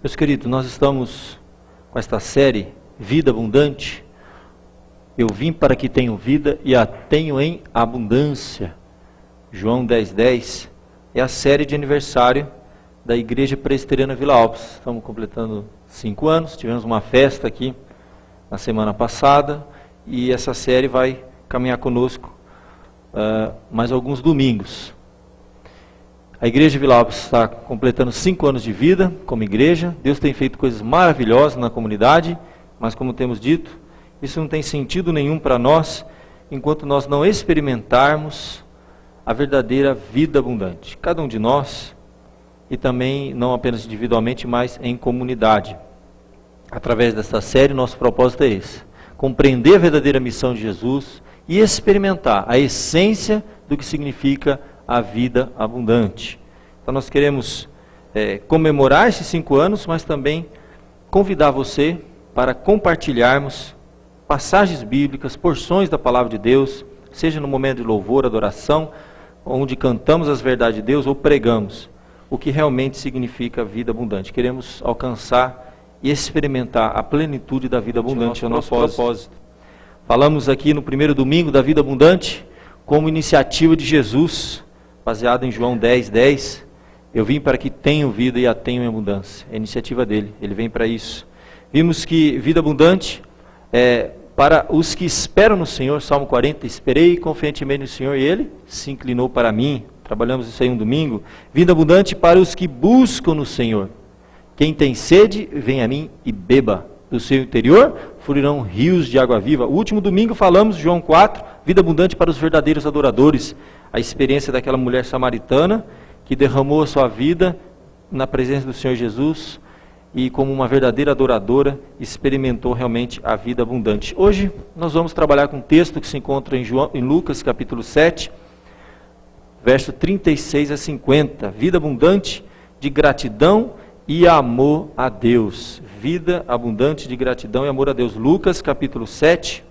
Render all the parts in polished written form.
Meus queridos, nós estamos com esta série Vida Abundante. Eu vim para que tenham vida e a tenham em abundância. João 10:10 é a série de aniversário da Igreja Presbiteriana Vila Alpes. Estamos completando 5 anos, tivemos uma festa aqui na semana passada e essa série vai caminhar conosco mais alguns domingos. A Igreja Vila Alpes está completando 5 anos de vida como igreja. Deus tem feito coisas maravilhosas na comunidade, mas como temos dito, isso não tem sentido nenhum para nós, enquanto nós não experimentarmos a verdadeira vida abundante. Cada um de nós, e também não apenas individualmente, mas em comunidade. Através desta série, nosso propósito é esse: compreender a verdadeira missão de Jesus e experimentar a essência do que significa a vida abundante. Então nós queremos comemorar esses 5 anos, mas também convidar você para compartilharmos passagens bíblicas, porções da palavra de Deus, seja no momento de louvor, adoração, onde cantamos as verdades de Deus ou pregamos o que realmente significa vida abundante. Queremos alcançar e experimentar a plenitude da vida abundante, é o nosso propósito. Falamos aqui no primeiro domingo da vida abundante como iniciativa de Jesus, baseado em João 10:10, eu vim para que tenham vida e a tenham em abundância. É a iniciativa dele, ele vem para isso. Vimos que vida abundante é para os que esperam no Senhor. Salmo 40, esperei confiantemente no Senhor e ele se inclinou para mim. Trabalhamos isso aí um domingo. Vida abundante para os que buscam no Senhor. Quem tem sede, vem a mim e beba. Do seu interior fluirão rios de água viva. O último domingo falamos, João 4, vida abundante para os verdadeiros adoradores. A experiência daquela mulher samaritana que derramou a sua vida na presença do Senhor Jesus e como uma verdadeira adoradora experimentou realmente a vida abundante. Hoje nós vamos trabalhar com um texto que se encontra em Lucas capítulo 7, verso 36 a 50. Vida abundante de gratidão e amor a Deus. Vida abundante de gratidão e amor a Deus. Lucas capítulo 7.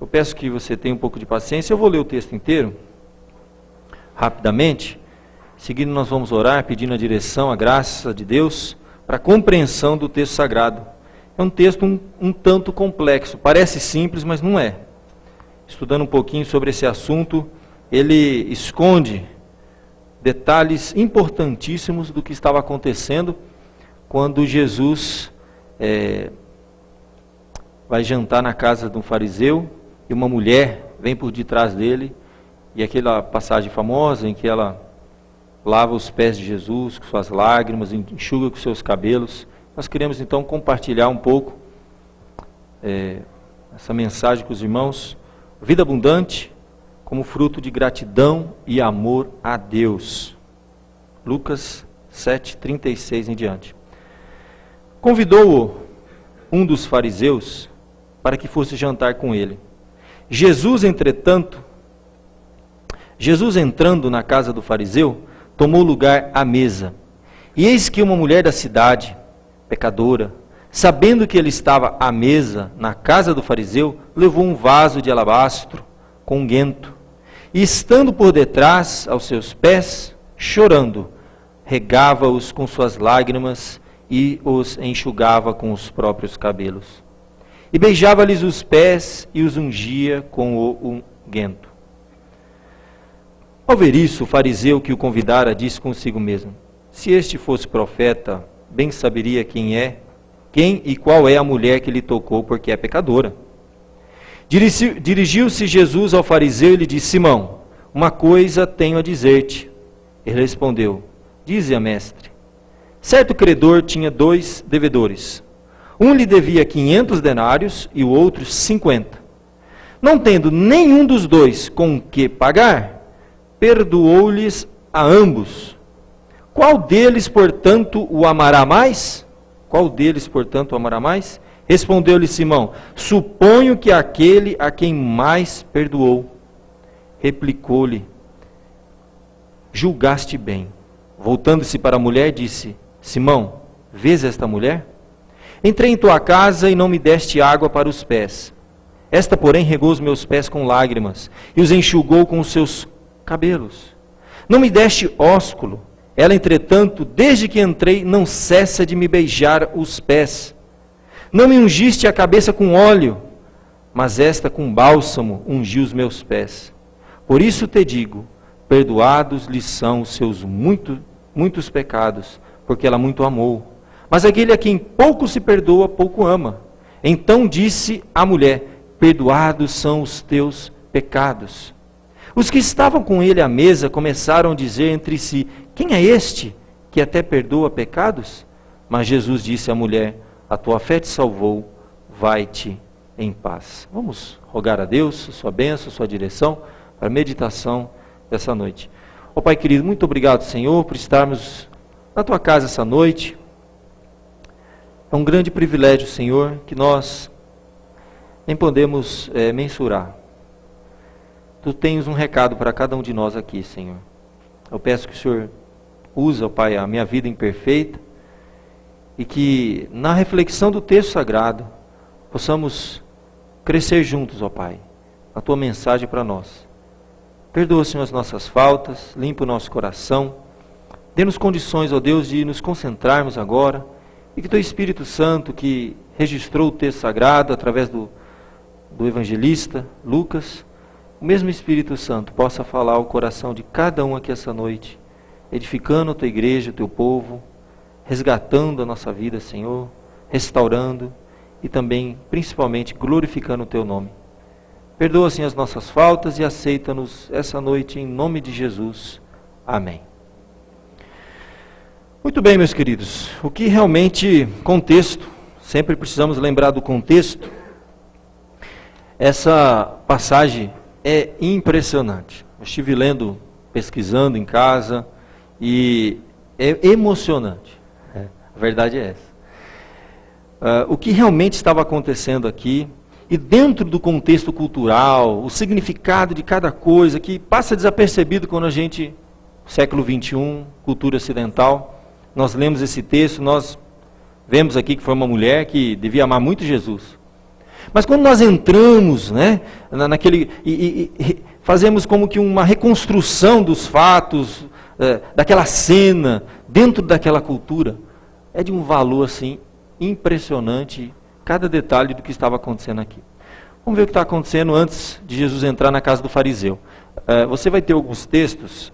Eu peço que você tenha um pouco de paciência. Eu vou ler o texto inteiro, rapidamente. Seguindo nós vamos orar, pedindo a direção, a graça de Deus, para a compreensão do texto sagrado. É um texto um tanto complexo. Parece simples, mas não é. Estudando um pouquinho sobre esse assunto, ele esconde detalhes importantíssimos do que estava acontecendo quando Jesus vai jantar na casa de um fariseu e uma mulher vem por detrás dele, e aquela passagem famosa em que ela lava os pés de Jesus com suas lágrimas, enxuga com seus cabelos. Nós queremos então compartilhar um pouco essa mensagem com os irmãos. Vida abundante como fruto de gratidão e amor a Deus. Lucas 7, 36 em diante. Convidou-o um dos fariseus para que fosse jantar com ele. Jesus entrando na casa do fariseu, tomou lugar à mesa. E eis que uma mulher da cidade, pecadora, sabendo que ele estava à mesa na casa do fariseu, levou um vaso de alabastro com unguento. E estando por detrás aos seus pés, chorando, regava-os com suas lágrimas e os enxugava com os próprios cabelos. E beijava-lhes os pés e os ungia com o unguento. Ao ver isso, o fariseu que o convidara disse consigo mesmo: se este fosse profeta, bem saberia quem e qual é a mulher que lhe tocou, porque é pecadora. Dirigiu-se Jesus ao fariseu e lhe disse: Simão, uma coisa tenho a dizer-te. Ele respondeu: dize-a, mestre. Certo credor tinha 2 devedores. Um lhe devia 500 denários e o outro 50. Não tendo nenhum dos dois com que pagar, perdoou-lhes a ambos. Qual deles, portanto, o amará mais? Respondeu-lhe Simão: suponho que aquele a quem mais perdoou. Replicou-lhe: julgaste bem. Voltando-se para a mulher, disse: Simão, vês esta mulher? Entrei em tua casa e não me deste água para os pés. Esta, porém, regou os meus pés com lágrimas e os enxugou com os seus cabelos. Não me deste ósculo. Ela, entretanto, desde que entrei, não cessa de me beijar os pés. Não me ungiste a cabeça com óleo, mas esta com bálsamo ungiu os meus pés. Por isso te digo, perdoados lhe são os seus muitos pecados, porque ela muito amou. Mas aquele a quem pouco se perdoa, pouco ama. Então disse a mulher, perdoados são os teus pecados. Os que estavam com ele à mesa começaram a dizer entre si, quem é este que até perdoa pecados? Mas Jesus disse à mulher, a tua fé te salvou, vai-te em paz. Vamos rogar a Deus, sua bênção, sua direção, para a meditação dessa noite. Ó Pai querido, muito obrigado, Senhor, por estarmos na tua casa essa noite. É um grande privilégio, Senhor, que nós nem podemos mensurar. Tu tens um recado para cada um de nós aqui, Senhor. Eu peço que o Senhor use, ó Pai, a minha vida imperfeita e que na reflexão do texto sagrado possamos crescer juntos, ó Pai, a tua mensagem para nós. Perdoa, Senhor, as nossas faltas, limpa o nosso coração, dê-nos condições, ó Deus, de nos concentrarmos agora e que teu Espírito Santo, que registrou o texto sagrado através do evangelista Lucas, o mesmo Espírito Santo possa falar ao coração de cada um aqui essa noite, edificando a tua igreja, o teu povo, resgatando a nossa vida, Senhor, restaurando e também, principalmente, glorificando o teu nome. Perdoa, Senhor, as nossas faltas e aceita-nos essa noite em nome de Jesus. Amém. Muito bem, meus queridos, o que realmente, contexto, sempre precisamos lembrar do contexto. Essa passagem é impressionante. Eu estive lendo, pesquisando em casa e é emocionante. A verdade é essa. O que realmente estava acontecendo aqui e dentro do contexto cultural, o significado de cada coisa que passa desapercebido quando a gente, século 21, cultura ocidental, nós lemos esse texto, nós vemos aqui que foi uma mulher que devia amar muito Jesus. Mas quando nós entramos, né, naquele e fazemos como que uma reconstrução dos fatos, daquela cena, dentro daquela cultura, é de um valor assim impressionante, cada detalhe do que estava acontecendo aqui. Vamos ver o que está acontecendo antes de Jesus entrar na casa do fariseu. Você vai ter alguns textos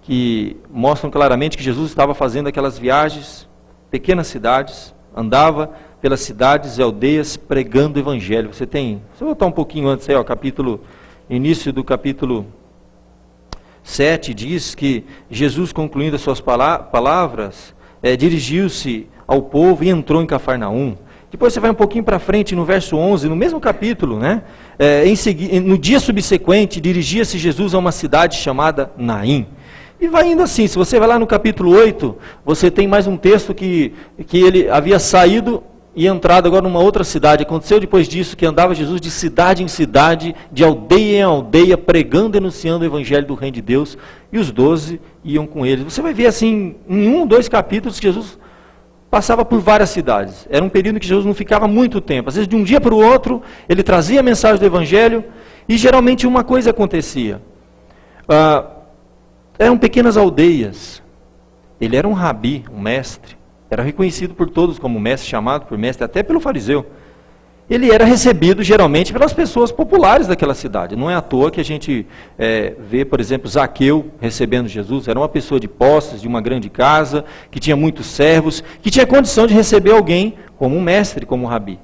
que mostram claramente que Jesus estava fazendo aquelas viagens, pequenas cidades, andava pelas cidades e aldeias pregando o evangelho. Você voltar um pouquinho antes aí, ó, início do capítulo 7, diz que Jesus, concluindo as suas palavras, dirigiu-se ao povo e entrou em Cafarnaum. Depois você vai um pouquinho para frente, no verso 11, no mesmo capítulo, né? No dia subsequente, dirigia-se Jesus a uma cidade chamada Naim. E vai indo assim, se você vai lá no capítulo 8, você tem mais um texto que ele havia saído e entrado agora numa outra cidade. Aconteceu depois disso que andava Jesus de cidade em cidade, de aldeia em aldeia, pregando e anunciando o evangelho do reino de Deus, e os 12 iam com ele. Você vai ver assim, em 2 capítulos, que Jesus passava por várias cidades. Era um período em que Jesus não ficava muito tempo. Às vezes, de um dia para o outro, ele trazia a mensagem do evangelho, e geralmente uma coisa acontecia. Eram pequenas aldeias. Ele era um rabi, um mestre. Era reconhecido por todos como mestre, chamado por mestre, até pelo fariseu. Ele era recebido geralmente pelas pessoas populares daquela cidade. Não é à toa que a gente vê, por exemplo, Zaqueu recebendo Jesus. Era uma pessoa de posses, de uma grande casa, que tinha muitos servos, que tinha condição de receber alguém como um mestre, como um rabi.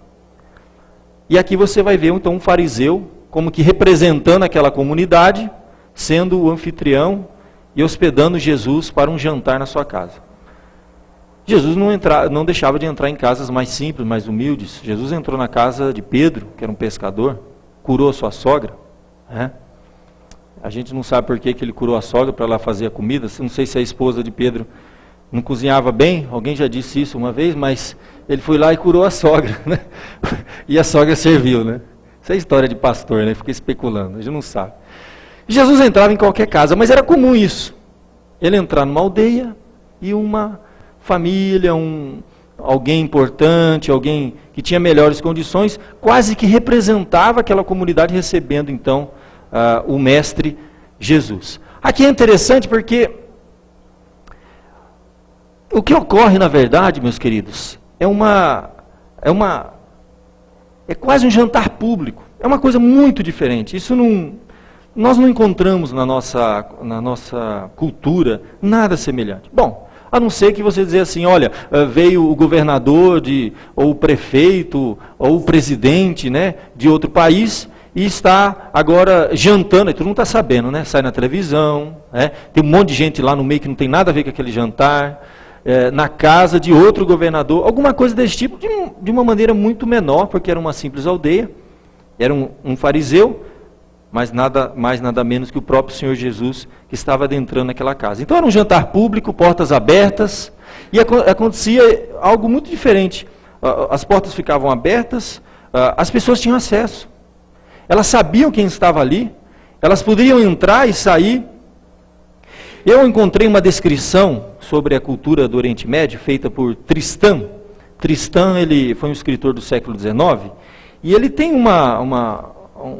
E aqui você vai ver então um fariseu, como que representando aquela comunidade, sendo o anfitrião e hospedando Jesus para um jantar na sua casa. Jesus não deixava de entrar em casas mais simples, mais humildes. Jesus entrou na casa de Pedro, que era um pescador, curou a sua sogra. A gente não sabe por que ele curou a sogra para lá fazer a comida. Não sei se a esposa de Pedro não cozinhava bem, alguém já disse isso uma vez, mas ele foi lá e curou a sogra, né? E a sogra serviu, né? Isso é história de pastor, né? Fica especulando, a gente não sabe. Jesus entrava em qualquer casa, mas era comum isso. Ele entrar numa aldeia e uma família, alguém importante, alguém que tinha melhores condições, quase que representava aquela comunidade, recebendo então o mestre Jesus. Aqui é interessante porque O que ocorre, na verdade, meus queridos, é quase um jantar público. É uma coisa muito diferente. Nós não encontramos na nossa cultura nada semelhante. Bom, a não ser que você dizer assim, olha, veio o governador, ou o prefeito, ou o presidente, né, de outro país e está agora jantando, e todo mundo está sabendo, né? Sai na televisão, né? Tem um monte de gente lá no meio que não tem nada a ver com aquele jantar, na casa de outro governador, alguma coisa desse tipo, de uma maneira muito menor, porque era uma simples aldeia, era um fariseu, mas nada mais, nada menos que o próprio Senhor Jesus que estava adentrando naquela casa. Então era um jantar público, portas abertas, e acontecia algo muito diferente. As portas ficavam abertas, as pessoas tinham acesso. Elas sabiam quem estava ali, elas poderiam entrar e sair. Eu encontrei uma descrição sobre a cultura do Oriente Médio, feita por Tristan. Tristan, ele foi um escritor do século XIX, e ele tem um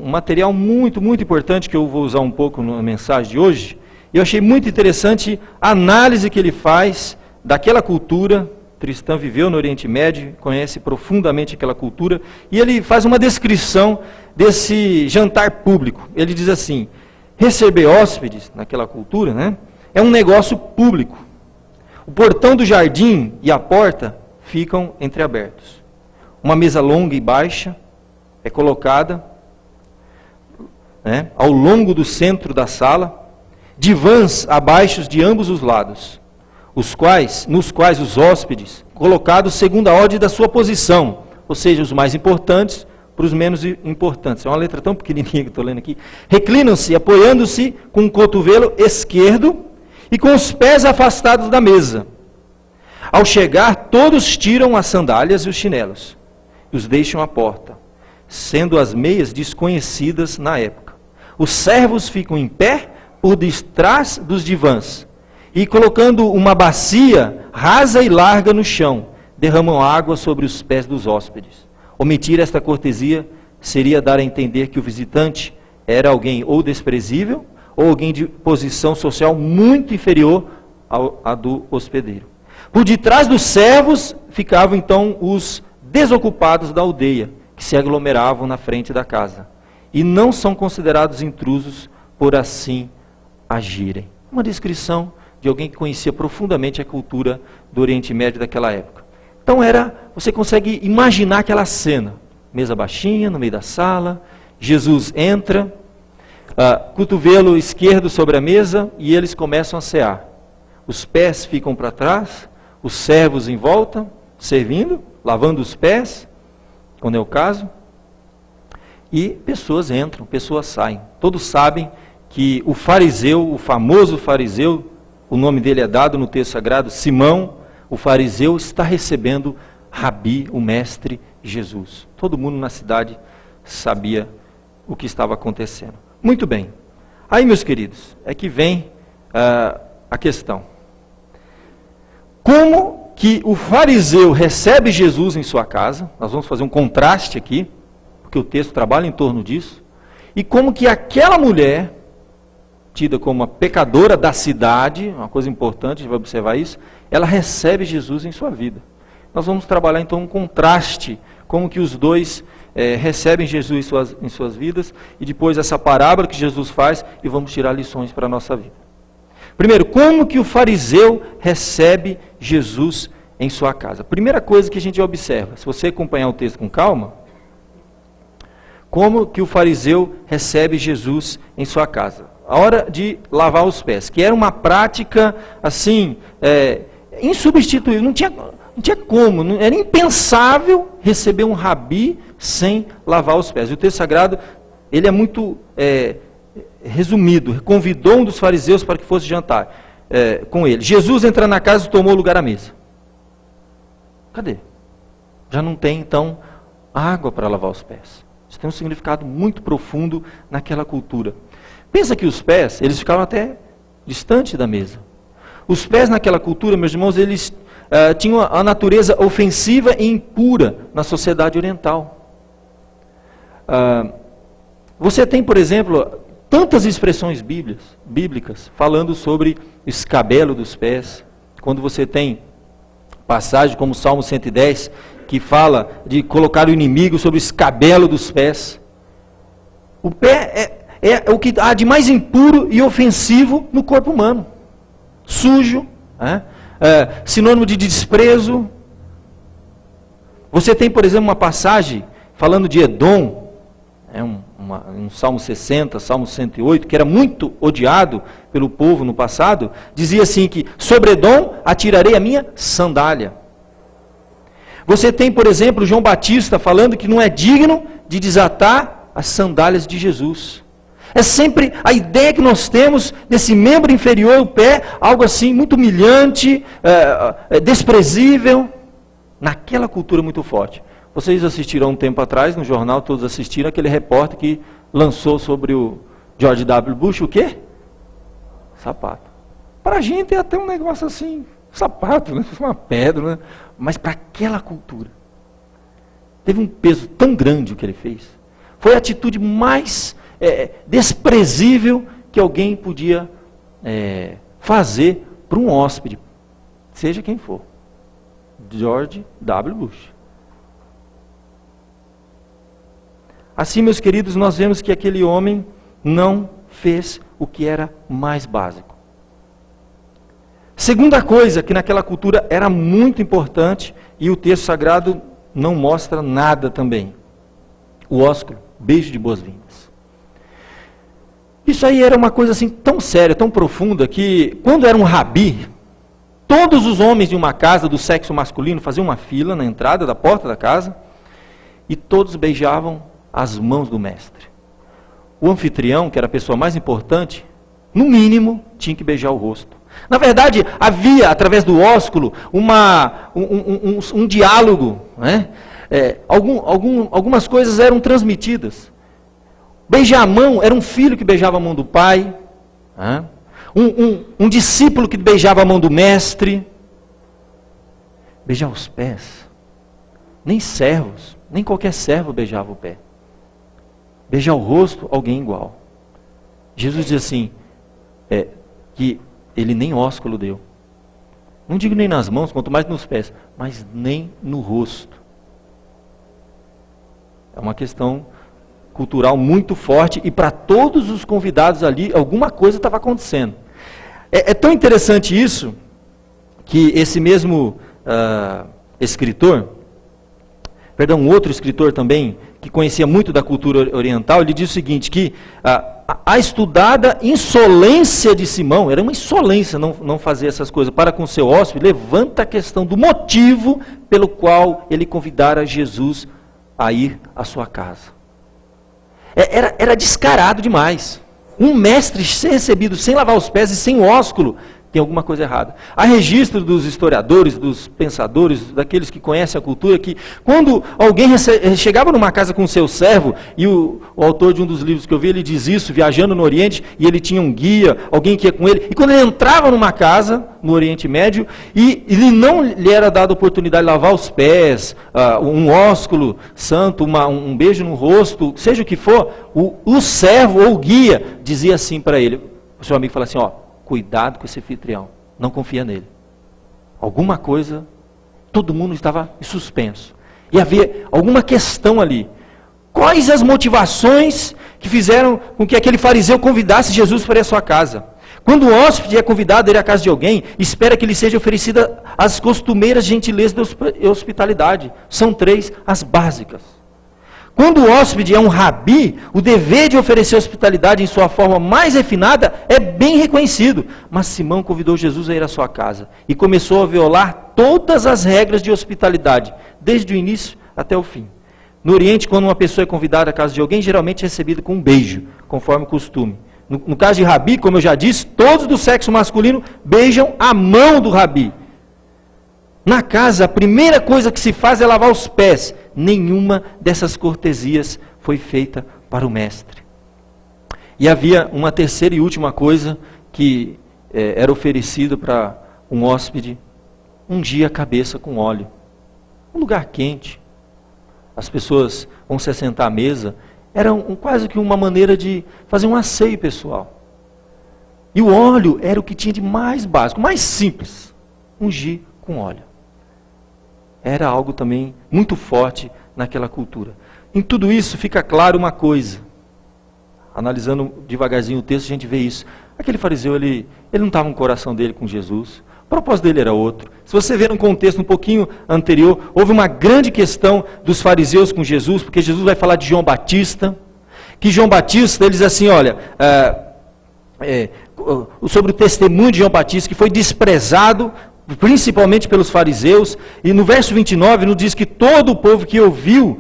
material muito, muito importante, que eu vou usar um pouco na mensagem de hoje. Eu achei muito interessante a análise que ele faz daquela cultura. Tristan viveu no Oriente Médio, conhece profundamente aquela cultura, e ele faz uma descrição desse jantar público. Ele diz assim: receber hóspedes naquela cultura, né, é um negócio público. O portão do jardim e a porta ficam entreabertos. Uma mesa longa e baixa é colocada, né, ao longo do centro da sala, divãs abaixo de ambos os lados, nos quais os hóspedes, colocados segundo a ordem da sua posição, ou seja, os mais importantes para os menos importantes. É uma letra tão pequenininha que estou lendo aqui. Reclinam-se, apoiando-se com o cotovelo esquerdo e com os pés afastados da mesa. Ao chegar, todos tiram as sandálias e os chinelos e os deixam à porta, sendo as meias desconhecidas na época. Os servos ficam em pé por detrás dos divãs e, colocando uma bacia rasa e larga no chão, derramam água sobre os pés dos hóspedes. Omitir esta cortesia seria dar a entender que o visitante era alguém ou desprezível ou alguém de posição social muito inferior à do hospedeiro. Por detrás dos servos ficavam então os desocupados da aldeia, que se aglomeravam na frente da casa, e não são considerados intrusos por assim agirem. Uma descrição de alguém que conhecia profundamente a cultura do Oriente Médio daquela época. Então você consegue imaginar aquela cena, mesa baixinha no meio da sala, Jesus entra, cotovelo esquerdo sobre a mesa, e eles começam a cear. Os pés ficam para trás, os servos em volta, servindo, lavando os pés, quando é o caso, e pessoas entram, pessoas saem. Todos sabem que o fariseu, o famoso fariseu, o nome dele é dado no texto sagrado, Simão, o fariseu, está recebendo Rabi, o mestre Jesus. Todo mundo na cidade sabia o que estava acontecendo. Muito bem. Aí, meus queridos, é que vem a questão. Como que o fariseu recebe Jesus em sua casa? Nós vamos fazer um contraste aqui, porque o texto trabalha em torno disso. E como que aquela mulher, tida como uma pecadora da cidade, uma coisa importante, a gente vai observar isso, ela recebe Jesus em sua vida. Nós vamos trabalhar então um contraste, como que os dois recebem Jesus em suas vidas, e depois essa parábola que Jesus faz, e vamos tirar lições para a nossa vida. Primeiro, como que o fariseu recebe Jesus em sua casa? Primeira coisa que a gente observa, se você acompanhar o texto com calma, como que o fariseu recebe Jesus em sua casa? A hora de lavar os pés, que era uma prática assim, insubstituível, não tinha como, era impensável receber um rabi sem lavar os pés. E o texto sagrado, ele é muito resumido, convidou um dos fariseus para que fosse jantar com ele. Jesus entra na casa e tomou lugar à mesa. Cadê? Já não tem então água para lavar os pés. Isso tem um significado muito profundo naquela cultura. Pensa que os pés, eles ficavam até distante da mesa. Os pés naquela cultura, meus irmãos, eles tinham a natureza ofensiva e impura na sociedade oriental. Você tem, por exemplo, tantas expressões bíblicas falando sobre o escabelo dos pés. Quando você tem Passagem como o Salmo 110, que fala de colocar o inimigo sobre o escabelo dos pés. O pé é o que há de mais impuro e ofensivo no corpo humano. Sujo, sinônimo de desprezo. Você tem, por exemplo, uma passagem falando de Edom, um Salmo 60, Salmo 108, que era muito odiado pelo povo no passado, dizia assim que, sobre Edom atirarei a minha sandália. Você tem, por exemplo, João Batista falando que não é digno de desatar as sandálias de Jesus. É sempre a ideia que nós temos desse membro inferior, o pé, algo assim muito humilhante, desprezível, naquela cultura muito forte. Vocês assistiram um tempo atrás, no jornal, todos assistiram, aquele repórter que lançou sobre o George W. Bush, o quê? Sapato. Para a gente é até um negócio assim, sapato, né? Uma pedra, né? Mas para aquela cultura, teve um peso tão grande o que ele fez. Foi a atitude mais desprezível que alguém podia fazer para um hóspede, seja quem for. George W. Bush. Assim, meus queridos, nós vemos que aquele homem não fez o que era mais básico. Segunda coisa que naquela cultura era muito importante, e o texto sagrado não mostra nada também. O ósculo, beijo de boas-vindas. Isso aí era uma coisa assim tão séria, tão profunda, que quando era um rabi, todos os homens de uma casa do sexo masculino faziam uma fila na entrada da porta da casa, e todos beijavam as mãos do mestre. O anfitrião, que era a pessoa mais importante, no mínimo, tinha que beijar o rosto. Na verdade, havia, através do ósculo, um diálogo, né? Algumas coisas eram transmitidas. Beijar a mão era um filho que beijava a mão do pai, né? Um discípulo que beijava a mão do mestre. Beijar os pés, nem servos, nem qualquer servo beijava o pé. Beijar o rosto, alguém igual. Jesus diz assim, que ele nem ósculo deu. Não digo nem nas mãos, quanto mais nos pés, mas nem no rosto. É uma questão cultural muito forte, e para todos os convidados ali, alguma coisa estava acontecendo. É tão interessante isso, que esse mesmo um outro escritor também, que conhecia muito da cultura oriental, ele diz o seguinte, que a estudada insolência de Simão, era uma insolência não fazer essas coisas para com seu hóspede, levanta a questão do motivo pelo qual ele convidara Jesus a ir à sua casa. Era descarado demais. Um mestre ser recebido sem lavar os pés e sem ósculo, tem alguma coisa errada. Há registro dos historiadores, dos pensadores, daqueles que conhecem a cultura, que quando alguém chegava numa casa com o seu servo, e o autor de um dos livros que eu vi, ele diz isso, viajando no Oriente, e ele tinha um guia, alguém que ia com ele, e quando ele entrava numa casa, no Oriente Médio, e ele não lhe era dado a oportunidade de lavar os pés, um ósculo santo, um beijo no rosto, seja o que for, o servo ou o guia dizia assim para ele, o seu amigo fala assim, cuidado com esse anfitrião, não confia nele. Alguma coisa, todo mundo estava em suspenso. E havia alguma questão ali. Quais as motivações que fizeram com que aquele fariseu convidasse Jesus para ir à sua casa? Quando o hóspede é convidado a ir à casa de alguém, espera que lhe seja oferecida as costumeiras gentilezas da hospitalidade. São 3 as básicas. Quando o hóspede é um rabi, o dever de oferecer hospitalidade em sua forma mais refinada é bem reconhecido. Mas Simão convidou Jesus a ir à sua casa e começou a violar todas as regras de hospitalidade, desde o início até o fim. No Oriente, quando uma pessoa é convidada à casa de alguém, geralmente é recebida com um beijo, conforme o costume. No caso de rabi, como eu já disse, todos do sexo masculino beijam a mão do rabi. Na casa, a primeira coisa que se faz é lavar os pés. Nenhuma dessas cortesias foi feita para o mestre. E havia uma terceira e última coisa que era oferecido para um hóspede: ungir a cabeça com óleo. Um lugar quente. As pessoas vão se assentar à mesa. Era quase que uma maneira de fazer um asseio pessoal. E o óleo era o que tinha de mais básico, mais simples. Ungir com óleo. era algo também muito forte naquela cultura. Em tudo isso fica claro uma coisa. Analisando devagarzinho o texto, a gente vê isso. Aquele fariseu, ele não estava no coração dele com Jesus. O propósito dele era outro. Se você ver um contexto um pouquinho anterior, houve uma grande questão dos fariseus com Jesus, porque Jesus vai falar de João Batista, que João Batista, ele diz assim, olha, sobre o testemunho de João Batista, que foi desprezado, principalmente pelos fariseus, e no verso 29 nos diz que todo o povo que ouviu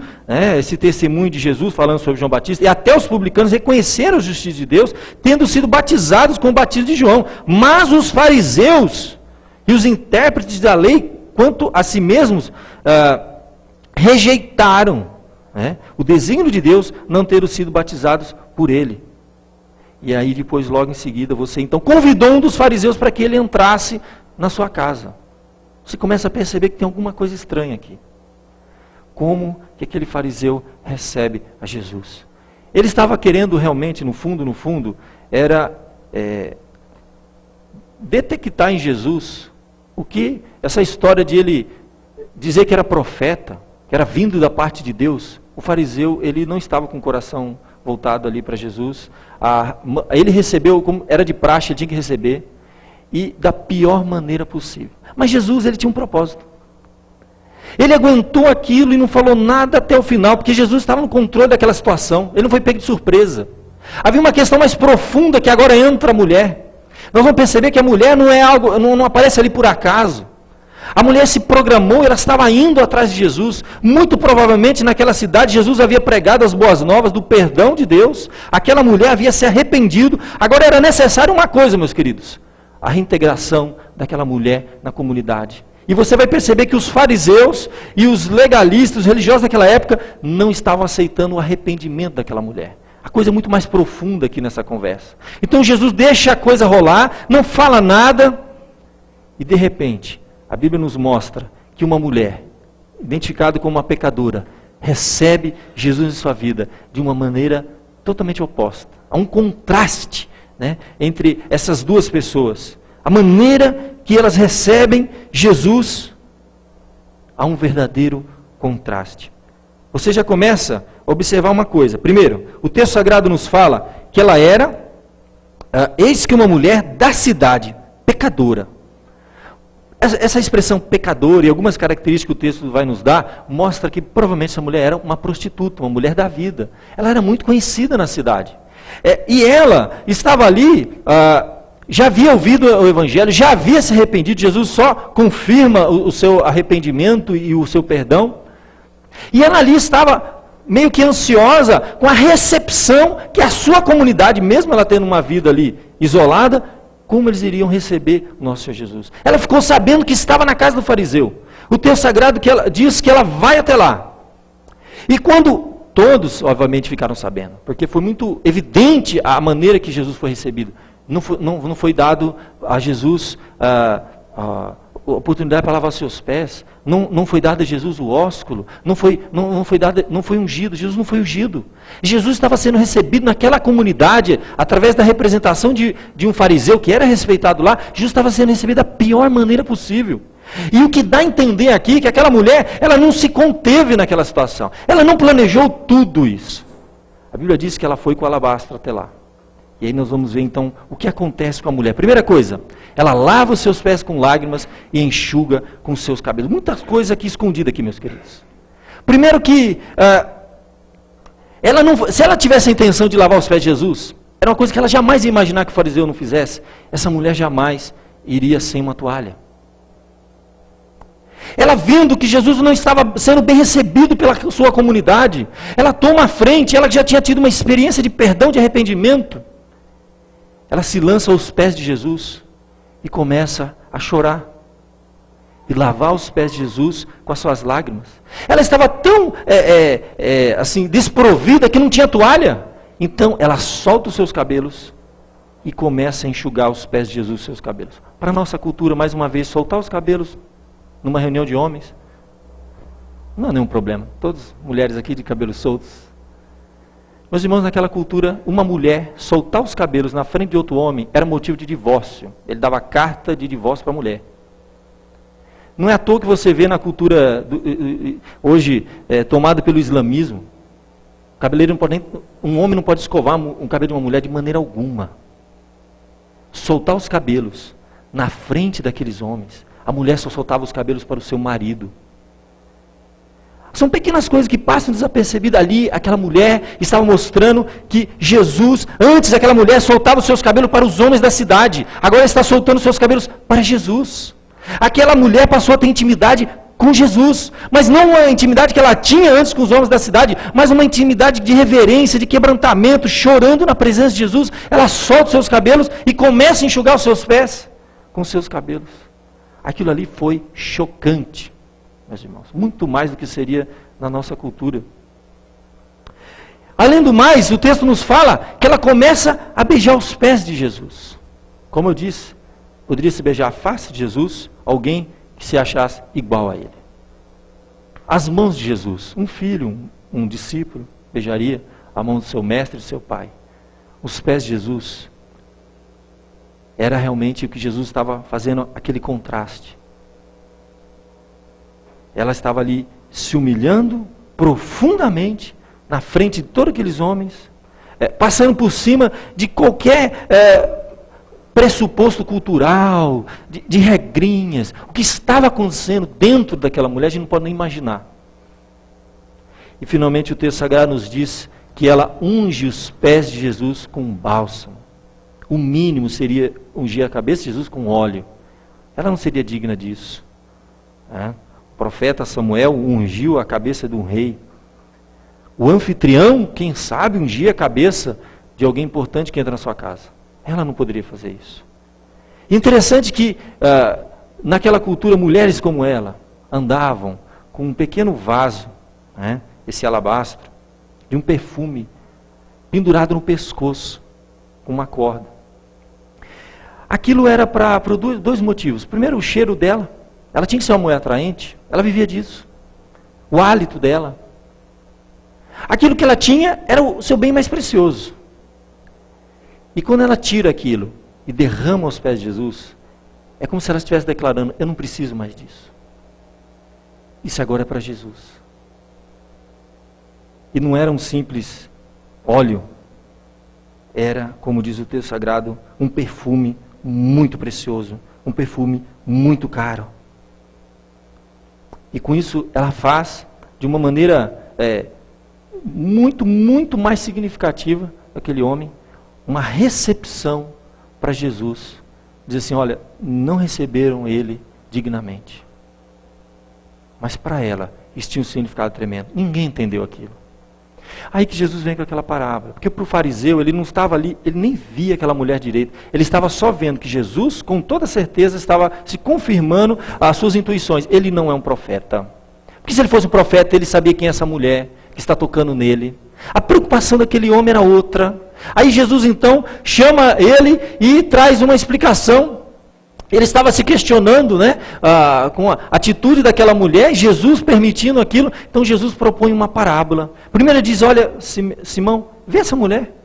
esse testemunho de Jesus falando sobre João Batista, e até os publicanos reconheceram a justiça de Deus, tendo sido batizados com o batismo de João. Mas os fariseus e os intérpretes da lei, quanto a si mesmos, rejeitaram o desígnio de Deus não ter sido batizados por ele. E aí depois, logo em seguida, você então convidou um dos fariseus para que ele entrasse na sua casa. Você começa a perceber que tem alguma coisa estranha aqui. Como que aquele fariseu recebe a Jesus? Ele estava querendo realmente, no fundo, era detectar em Jesus o que essa história de ele dizer que era profeta, que era vindo da parte de Deus. O fariseu, ele não estava com o coração voltado ali para Jesus. Ele recebeu, como era de praxe, ele tinha que receber, e da pior maneira possível. Mas Jesus, ele tinha um propósito. Ele aguentou aquilo e não falou nada até o final, porque Jesus estava no controle daquela situação. Ele não foi pego de surpresa. Havia uma questão mais profunda que agora entra a mulher. Nós vamos perceber que a mulher não é algo, não aparece ali por acaso. A mulher se programou, ela estava indo atrás de Jesus. Muito provavelmente naquela cidade Jesus havia pregado as boas novas do perdão de Deus. Aquela mulher havia se arrependido. Agora era necessário uma coisa, meus queridos: a reintegração daquela mulher na comunidade. E você vai perceber que os fariseus e os legalistas, os religiosos daquela época, não estavam aceitando o arrependimento daquela mulher. A coisa é muito mais profunda aqui nessa conversa. Então Jesus deixa a coisa rolar, não fala nada, e de repente, a Bíblia nos mostra que uma mulher, identificada como uma pecadora, recebe Jesus em sua vida de uma maneira totalmente oposta. Há um contraste entre essas duas pessoas. A maneira que elas recebem Jesus, há um verdadeiro contraste. Você já começa a observar uma coisa. Primeiro, o texto sagrado nos fala que ela era, eis que uma mulher da cidade, pecadora. Essa expressão pecadora e algumas características que o texto vai nos dar, mostra que provavelmente essa mulher era uma prostituta, uma mulher da vida. Ela era muito conhecida na cidade. E ela estava ali, já havia ouvido o Evangelho, já havia se arrependido. Jesus só confirma o seu arrependimento e o seu perdão. E ela ali estava meio que ansiosa com a recepção que a sua comunidade, mesmo ela tendo uma vida ali isolada, como eles iriam receber o nosso Senhor Jesus. Ela ficou sabendo que estava na casa do fariseu. O texto sagrado diz que ela vai até lá. E quando todos, obviamente, ficaram sabendo, porque foi muito evidente a maneira que Jesus foi recebido. Não foi dado a Jesus a oportunidade para lavar seus pés. Não foi dado a Jesus o ósculo. Não foi ungido. Jesus não foi ungido. Jesus estava sendo recebido naquela comunidade, através da representação de um fariseu que era respeitado lá. Jesus estava sendo recebido da pior maneira possível. E o que dá a entender aqui é que aquela mulher, ela não se conteve naquela situação. Ela não planejou tudo isso. A Bíblia diz que ela foi com o alabastro até lá. E aí nós vamos ver então o que acontece com a mulher. Primeira coisa, ela lava os seus pés com lágrimas e enxuga com os seus cabelos. Muitas coisas aqui escondidas aqui, meus queridos. Primeiro que, se ela tivesse a intenção de lavar os pés de Jesus, era uma coisa que ela jamais ia imaginar que o fariseu não fizesse. Essa mulher jamais iria sem uma toalha. Ela vendo que Jesus não estava sendo bem recebido pela sua comunidade, ela toma a frente, ela já tinha tido uma experiência de perdão, de arrependimento. Ela se lança aos pés de Jesus e começa a chorar e lavar os pés de Jesus com as suas lágrimas. Ela estava tão assim desprovida que não tinha toalha. Então ela solta os seus cabelos e começa a enxugar os pés de Jesus, seus cabelos. Para a nossa cultura, mais uma vez, soltar os cabelos numa reunião de homens não é nenhum problema. Todas mulheres aqui de cabelos soltos. Meus irmãos, naquela cultura, uma mulher soltar os cabelos na frente de outro homem era motivo de divórcio. Ele dava carta de divórcio para a mulher. Não é à toa que você vê na cultura hoje tomada pelo islamismo, cabeleireiro não pode nem, um homem não pode escovar um cabelo de uma mulher de maneira alguma. Soltar os cabelos na frente daqueles homens. A mulher só soltava os cabelos para o seu marido. São pequenas coisas que passam desapercebidas ali. Aquela mulher estava mostrando que Jesus, antes aquela mulher soltava os seus cabelos para os homens da cidade. Agora está soltando os seus cabelos para Jesus. Aquela mulher passou a ter intimidade com Jesus. Mas não a intimidade que ela tinha antes com os homens da cidade, mas uma intimidade de reverência, de quebrantamento, chorando na presença de Jesus. Ela solta os seus cabelos e começa a enxugar os seus pés com os seus cabelos. Aquilo ali foi chocante, meus irmãos, muito mais do que seria na nossa cultura. Além do mais, o texto nos fala que ela começa a beijar os pés de Jesus. Como eu disse, poderia se beijar a face de Jesus, alguém que se achasse igual a ele. As mãos de Jesus, um filho, um discípulo, beijaria a mão do seu mestre e do seu pai. Os pés de Jesus, era realmente o que Jesus estava fazendo, aquele contraste. Ela estava ali se humilhando profundamente na frente de todos aqueles homens, passando por cima de qualquer pressuposto cultural, de regrinhas. O que estava acontecendo dentro daquela mulher, a gente não pode nem imaginar. E finalmente o texto sagrado nos diz que ela unge os pés de Jesus com um bálsamo. O mínimo seria ungir a cabeça de Jesus com óleo. Ela não seria digna disso. O profeta Samuel ungiu a cabeça de um rei. O anfitrião, quem sabe, ungia a cabeça de alguém importante que entra na sua casa. Ela não poderia fazer isso. Interessante que, naquela cultura, mulheres como ela andavam com um pequeno vaso, esse alabastro, de um perfume, pendurado no pescoço, com uma corda. Aquilo era para dois motivos. Primeiro, o cheiro dela. Ela tinha que ser uma mulher atraente. Ela vivia disso. O hálito dela. Aquilo que ela tinha era o seu bem mais precioso. E quando ela tira aquilo e derrama aos pés de Jesus, é como se ela estivesse declarando: eu não preciso mais disso. Isso agora é para Jesus. E não era um simples óleo. Era, como diz o texto sagrado, um perfume muito precioso, um perfume muito caro. E com isso ela faz de uma maneira muito, muito mais significativa aquele homem, uma recepção para Jesus. Diz assim: olha, não receberam ele dignamente. Mas para ela, isso tinha um significado tremendo. Ninguém entendeu aquilo. Aí que Jesus vem com aquela parábola. Porque para o fariseu, ele não estava ali, ele nem via aquela mulher direito. Ele estava só vendo que Jesus, com toda certeza, estava se confirmando as suas intuições. Ele não é um profeta. Porque se ele fosse um profeta, ele sabia quem é essa mulher que está tocando nele. A preocupação daquele homem era outra. Aí Jesus então chama ele e traz uma explicação. Ele estava se questionando, com a atitude daquela mulher, Jesus permitindo aquilo. Então Jesus propõe uma parábola. Primeiro ele diz: olha, Simão, vê essa mulher.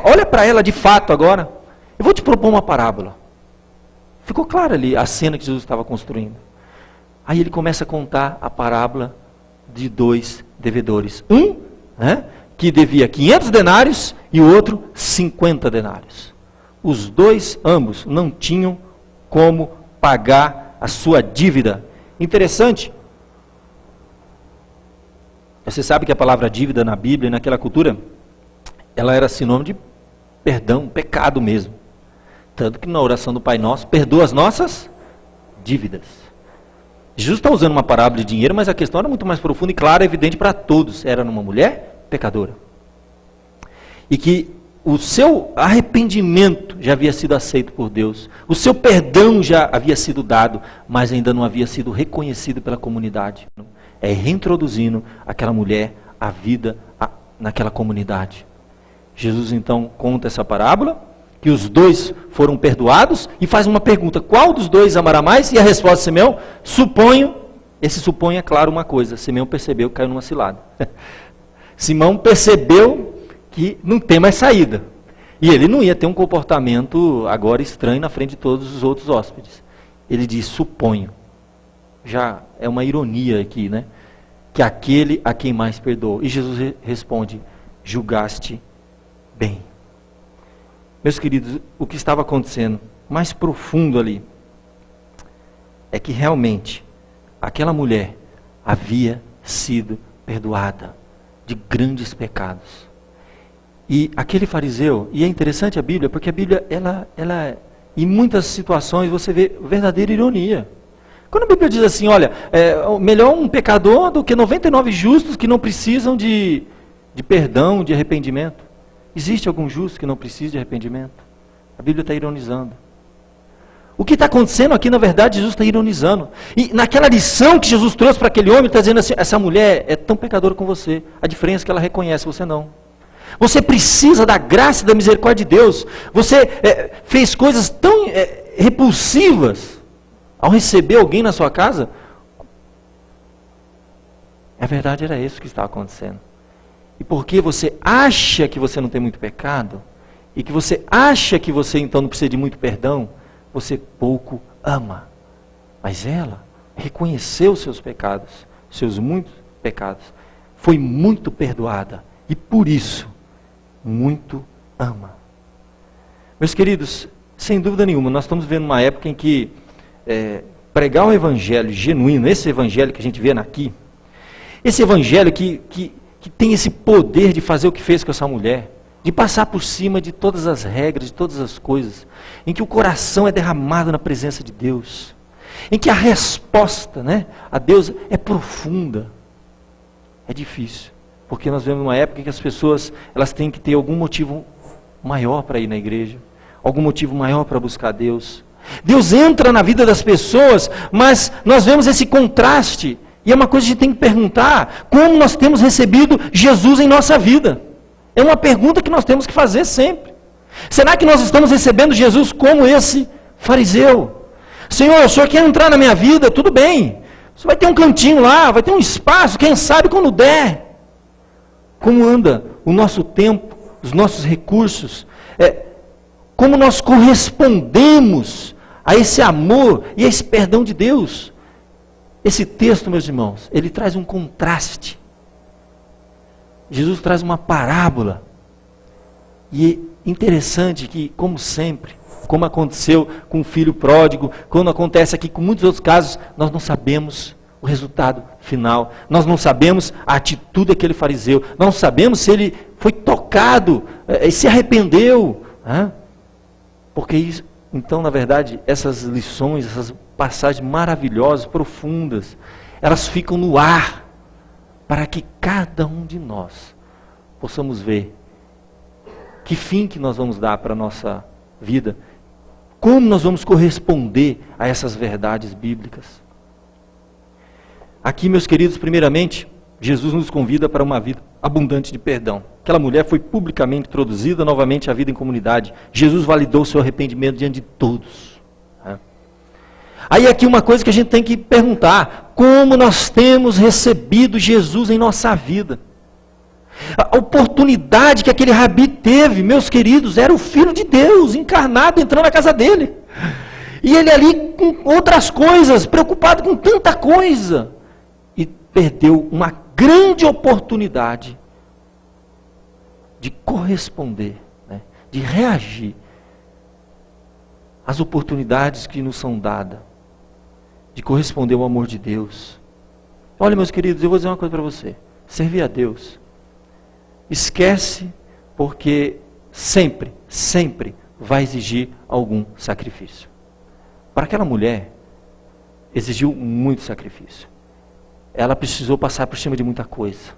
Olha para ela de fato agora. Eu vou te propor uma parábola. Ficou clara ali a cena que Jesus estava construindo. Aí ele começa a contar a parábola de dois devedores. Um, que devia 500 denários e o outro 50 denários. Os dois, ambos, não tinham como pagar a sua dívida. Interessante. Você sabe que a palavra dívida na Bíblia, naquela cultura, ela era sinônimo de perdão, pecado mesmo. Tanto que na oração do Pai Nosso, perdoa as nossas dívidas. Jesus está usando uma parábola de dinheiro, mas a questão era muito mais profunda e clara, evidente para todos. Era numa mulher pecadora. E que o seu arrependimento já havia sido aceito por Deus. O seu perdão já havia sido dado, mas ainda não havia sido reconhecido pela comunidade. É reintroduzindo aquela mulher à vida naquela comunidade. Jesus então conta essa parábola, que os dois foram perdoados, e faz uma pergunta: qual dos dois amará mais? E a resposta de Simeão: suponho. Esse supõe é claro uma coisa: Simeão percebeu que caiu numa cilada. Simão percebeu que não tem mais saída. E ele não ia ter um comportamento agora estranho na frente de todos os outros hóspedes. Ele diz: suponho. já é uma ironia aqui, né? Que aquele a quem mais perdoou. E Jesus responde: julgaste bem. Meus queridos, o que estava acontecendo mais profundo ali é que realmente aquela mulher havia sido perdoada de grandes pecados. E aquele fariseu, e é interessante a Bíblia, porque a Bíblia, ela em muitas situações você vê verdadeira ironia. Quando a Bíblia diz assim, olha, melhor um pecador do que 99 justos que não precisam de perdão, de arrependimento. Existe algum justo que não precisa de arrependimento? A Bíblia está ironizando. O que está acontecendo aqui, na verdade, Jesus está ironizando. E naquela lição que Jesus trouxe para aquele homem, ele está dizendo assim, essa mulher é tão pecadora como você. A diferença é que ela reconhece, você não. Você precisa da graça e da misericórdia de Deus. Você fez coisas tão repulsivas ao receber alguém na sua casa. A verdade era isso que estava acontecendo. E porque você acha que você não tem muito pecado, e que você acha que você então não precisa de muito perdão, você pouco ama. Mas ela reconheceu os seus pecados, seus muitos pecados, foi muito perdoada, e por isso, muito ama. Meus queridos, sem dúvida nenhuma, nós estamos vivendo uma época em que pregar um evangelho genuíno, esse evangelho que a gente vê aqui, esse evangelho que tem esse poder de fazer o que fez com essa mulher, de passar por cima de todas as regras, de todas as coisas, em que o coração é derramado na presença de Deus, em que a resposta, a Deus é profunda, é difícil, porque nós vivemos uma época em que as pessoas elas têm que ter algum motivo maior para ir na igreja, algum motivo maior para buscar Deus. Deus entra na vida das pessoas, mas nós vemos esse contraste, e é uma coisa que a gente tem que perguntar, como nós temos recebido Jesus em nossa vida? É uma pergunta que nós temos que fazer sempre. Será que nós estamos recebendo Jesus como esse fariseu? Senhor, o Senhor quer entrar na minha vida? Tudo bem. Você vai ter um cantinho lá, vai ter um espaço, quem sabe quando der. Como anda o nosso tempo, os nossos recursos? Como nós correspondemos a esse amor e a esse perdão de Deus? Esse texto, meus irmãos, ele traz um contraste. Jesus traz uma parábola. E é interessante que, como sempre, como aconteceu com o filho pródigo, quando acontece aqui com muitos outros casos, nós não sabemos o resultado final. Nós não sabemos a atitude daquele fariseu. Nós não sabemos se ele foi tocado, se arrependeu. Porque isso, então, na verdade, essas lições, essas passagens maravilhosas, profundas, elas ficam no ar, para que cada um de nós possamos ver que fim que nós vamos dar para a nossa vida, como nós vamos corresponder a essas verdades bíblicas. Aqui, meus queridos, primeiramente, Jesus nos convida para uma vida abundante de perdão. Aquela mulher foi publicamente introduzida novamente à vida em comunidade. Jesus validou o seu arrependimento diante de todos. Aí aqui uma coisa que a gente tem que perguntar: como nós temos recebido Jesus em nossa vida? A oportunidade que aquele rabi teve, meus queridos, era o Filho de Deus encarnado entrando na casa dele. E ele ali com outras coisas, preocupado com tanta coisa. E perdeu uma grande oportunidade de corresponder, de reagir às oportunidades que nos são dadas, de corresponder ao amor de Deus. Olha, meus queridos, eu vou dizer uma coisa para você: servir a Deus, esquece, porque sempre vai exigir algum sacrifício. Para aquela mulher, exigiu muito sacrifício. Ela precisou passar por cima de muita coisa.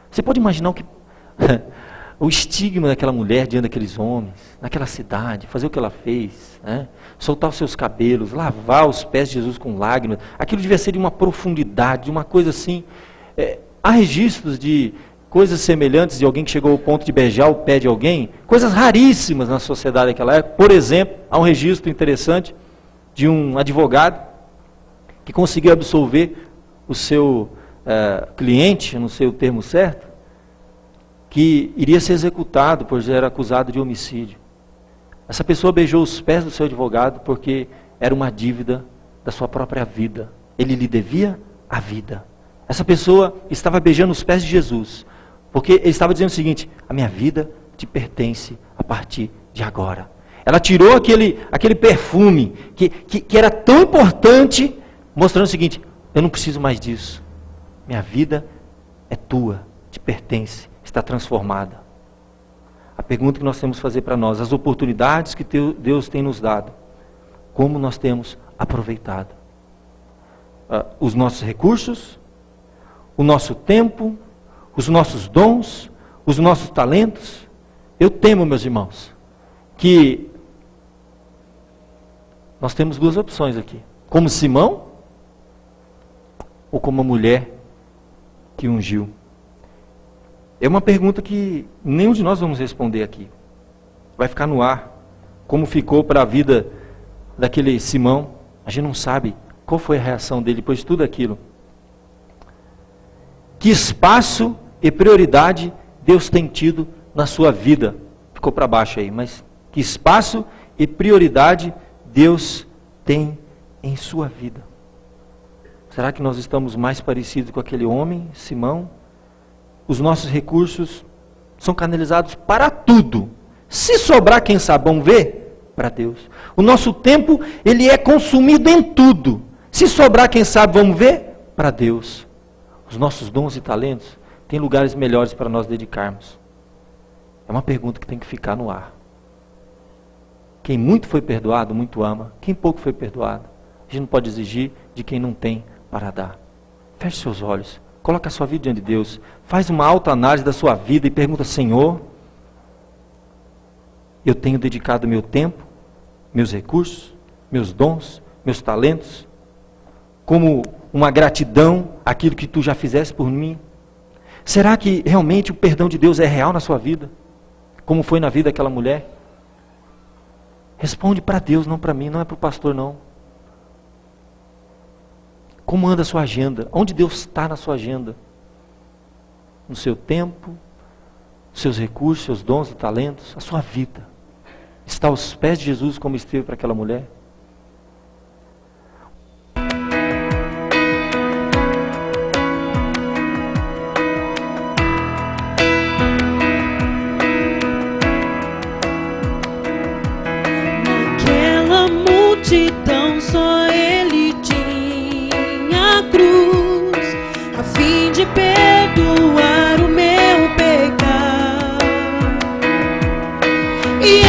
Você pode imaginar o estigma daquela mulher diante daqueles homens, naquela cidade, fazer o que ela fez, soltar os seus cabelos, lavar os pés de Jesus com lágrimas. Aquilo devia ser de uma profundidade, de uma coisa assim. Há registros de coisas semelhantes de alguém que chegou ao ponto de beijar o pé de alguém, coisas raríssimas na sociedade daquela época. Por exemplo, há um registro interessante de um advogado que conseguiu absolver o seu cliente, não sei o termo certo, que iria ser executado por ser acusado de homicídio. Essa pessoa beijou os pés do seu advogado porque era uma dívida da sua própria vida. ele lhe devia a vida. Essa pessoa estava beijando os pés de Jesus, porque ele estava dizendo o seguinte: a minha vida te pertence a partir de agora. Ela tirou aquele perfume que era tão importante, mostrando o seguinte: eu não preciso mais disso. Minha vida é tua, te pertence, está transformada. A pergunta que nós temos que fazer para nós: as oportunidades que Deus tem nos dado, como nós temos aproveitado? Os nossos recursos, o nosso tempo, os nossos dons, os nossos talentos. Eu temo, meus irmãos, que nós temos duas opções aqui: como Simão ou como a mulher que ungiu. É uma pergunta que nenhum de nós vamos responder aqui. Vai ficar no ar. Como ficou para a vida daquele Simão, a gente não sabe qual foi a reação dele depois de tudo aquilo. Que espaço e prioridade Deus tem tido na sua vida? Ficou para baixo aí, mas que espaço e prioridade Deus tem em sua vida? Será que nós estamos mais parecidos com aquele homem, Simão? Os nossos recursos são canalizados para tudo. Se sobrar, quem sabe, vamos ver? Para Deus. O nosso tempo, ele é consumido em tudo. Se sobrar, quem sabe, vamos ver? Para Deus. Os nossos dons e talentos têm lugares melhores para nós dedicarmos. É uma pergunta que tem que ficar no ar. Quem muito foi perdoado, muito ama. Quem pouco foi perdoado, a gente não pode exigir de quem não tem para dar. Feche seus olhos. Coloca a sua vida diante de Deus. Faz uma autoanálise da sua vida e pergunta: Senhor, eu tenho dedicado meu tempo, meus recursos, meus dons, meus talentos, como uma gratidão àquilo que Tu já fizeste por mim? Será que realmente o perdão de Deus é real na sua vida? Como foi na vida daquela mulher? Responde para Deus, não para mim, não é para o pastor não. Como anda a sua agenda? Onde Deus está na sua agenda? No seu tempo, seus recursos, seus dons e talentos, a sua vida. Está aos pés de Jesus como esteve para aquela mulher? Naquela multidão só ele tinha a cruz, a fim de perdoar o meu pecado. E